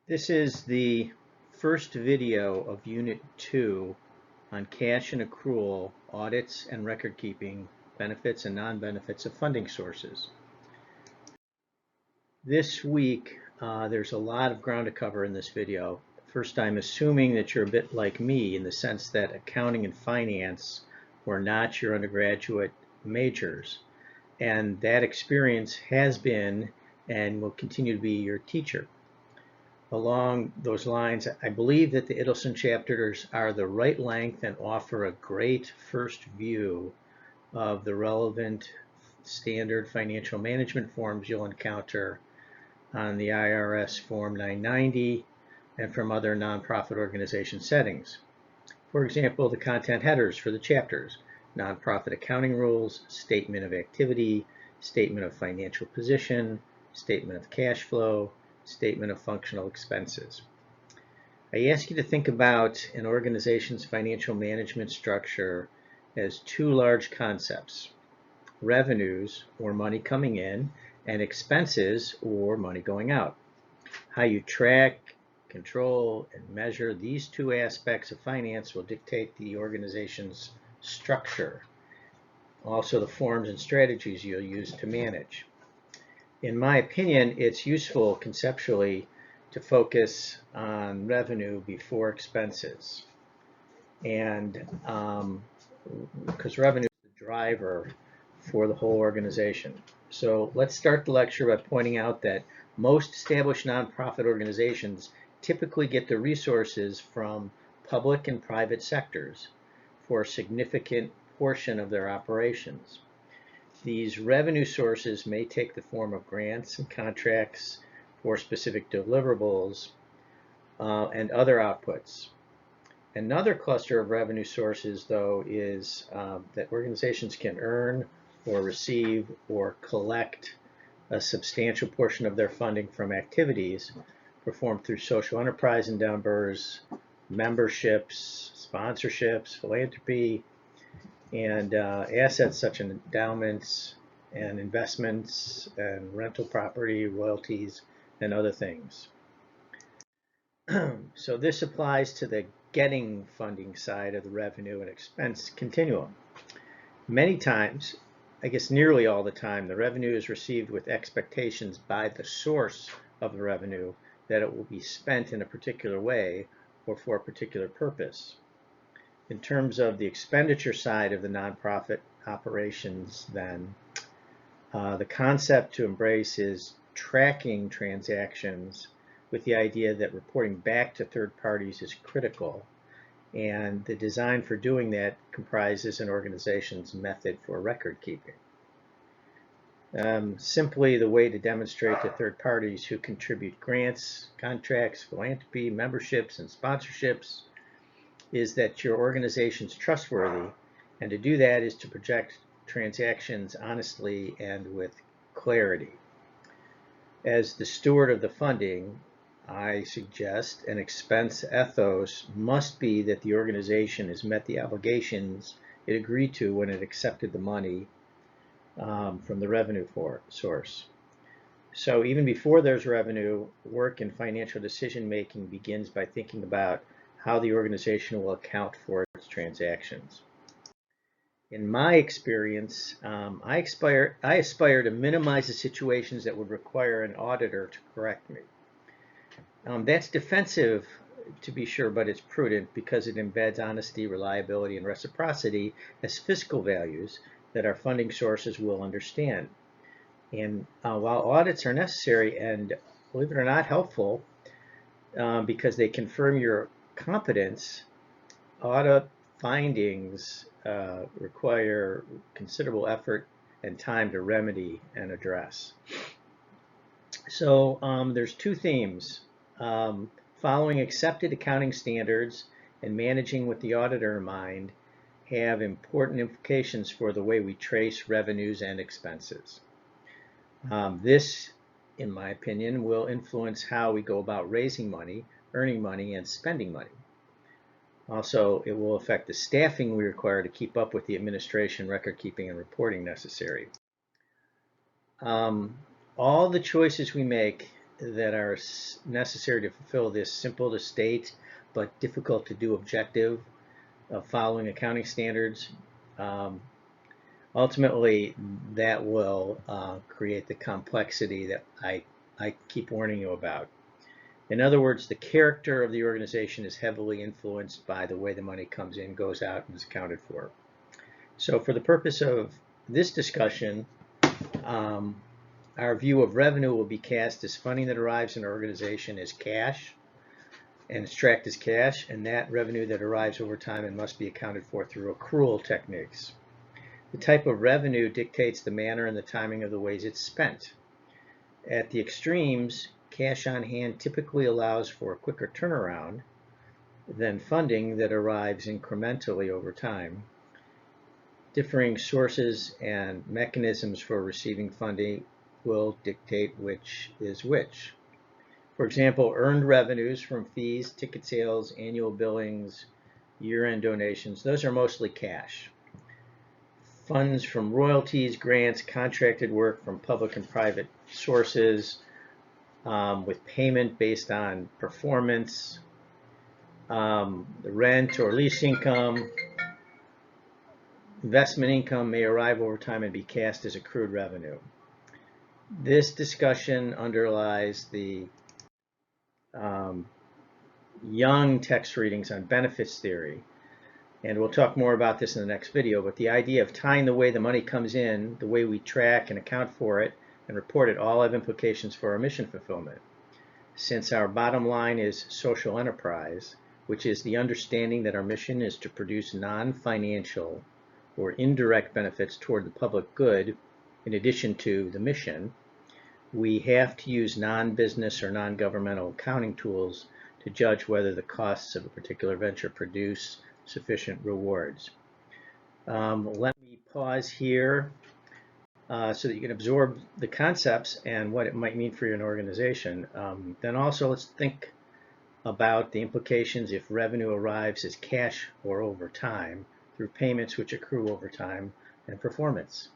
This is the first video of Unit 2 on cash and accrual, audits and record keeping, benefits and non-benefits of funding sources. This week, there's a lot of ground to cover in this video. First, I'm assuming that you're a bit like me in the sense that accounting and finance were not your undergraduate majors, and that experience has been and will continue to be your teacher. Along those lines, I believe that the Idelson chapters are the right length and offer a great first view of the relevant standard financial management forms you'll encounter on the IRS Form 990 and from other nonprofit organization settings. For example, the content headers for the chapters: nonprofit accounting rules, statement of activity, statement of financial position, statement of cash flow, statement of functional expenses. I ask you to think about an organization's financial management structure as two large concepts: revenues, or money coming in, and expenses, or money going out. How you track, control, and measure these two aspects of finance will dictate the organization's structure, also the forms and strategies you'll use to manage. In my opinion, it's useful conceptually to focus on revenue before expenses, and because revenue is the driver for the whole organization. So let's start the lecture by pointing out that most established nonprofit organizations typically get the resources from public and private sectors for a significant portion of their operations. These revenue sources may take the form of grants and contracts for specific deliverables and other outputs. Another cluster of revenue sources, though, is that organizations can earn or receive or collect a substantial portion of their funding from activities performed through social enterprise endeavors, memberships, sponsorships, philanthropy, and assets such as endowments and investments and rental property, royalties, and other things. So this applies to the getting funding side of the revenue and expense continuum. Many times, I guess nearly all the time, the revenue is received with expectations by the source of the revenue that it will be spent in a particular way or for a particular purpose. In terms of the expenditure side of the nonprofit operations, then, the concept to embrace is tracking transactions with the idea that reporting back to third parties is critical, and the design for doing that comprises an organization's method for record keeping. Simply, the way to demonstrate to third parties who contribute grants, contracts, philanthropy, memberships, and sponsorships is that your organization's trustworthy, and to do that is to project transactions honestly and with clarity. As the steward of the funding, I suggest an expense ethos must be that the organization has met the obligations it agreed to when it accepted the money from the revenue source. So even before there's revenue, work in financial decision making begins by thinking about how the organization will account for its transactions. In my experience, I aspire to minimize the situations that would require an auditor to correct me. That's defensive, to be sure, but it's prudent because it embeds honesty, reliability, and reciprocity as fiscal values that our funding sources will understand. And while audits are necessary and, believe it or not, helpful because they confirm your competence, audit findings require considerable effort and time to remedy and address. So there's two themes: following accepted accounting standards and managing with the auditor in mind have important implications for the way we trace revenues and expenses. This, in my opinion, will influence how we go about raising money, earning money, and spending money. Also, it will affect the staffing we require to keep up with the administration, record keeping, and reporting necessary. All the choices we make that are necessary to fulfill this simple to state but difficult to do objective of following accounting standards, ultimately that will create the complexity that I keep warning you about. In other words, the character of the organization is heavily influenced by the way the money comes in, goes out, and is accounted for. So for the purpose of this discussion, our view of revenue will be cast as funding that arrives in an organization as cash, and it's tracked as cash, and that revenue that arrives over time and must be accounted for through accrual techniques. The type of revenue dictates the manner and the timing of the ways it's spent. At the extremes, cash on hand typically allows for a quicker turnaround than funding that arrives incrementally over time. Differing sources and mechanisms for receiving funding will dictate which is which. For example, earned revenues from fees, ticket sales, annual billings, year-end donations, those are mostly cash. Funds from royalties, grants, contracted work from public and private sources, with payment based on performance, the rent or lease income, investment income may arrive over time and be cast as accrued revenue. This discussion underlies the Young text readings on benefits theory, and we'll talk more about this in the next video, but the idea of tying the way the money comes in, the way we track and account for it and report it, all have implications for our mission fulfillment. Since our bottom line is social enterprise, which is the understanding that our mission is to produce non-financial or indirect benefits toward the public good in addition to the mission, we have to use non-business or non-governmental accounting tools to judge whether the costs of a particular venture produce sufficient rewards. Let me pause here so that you can absorb the concepts and what it might mean for your organization. Then also let's think about the implications if revenue arrives as cash or over time through payments which accrue over time and performance.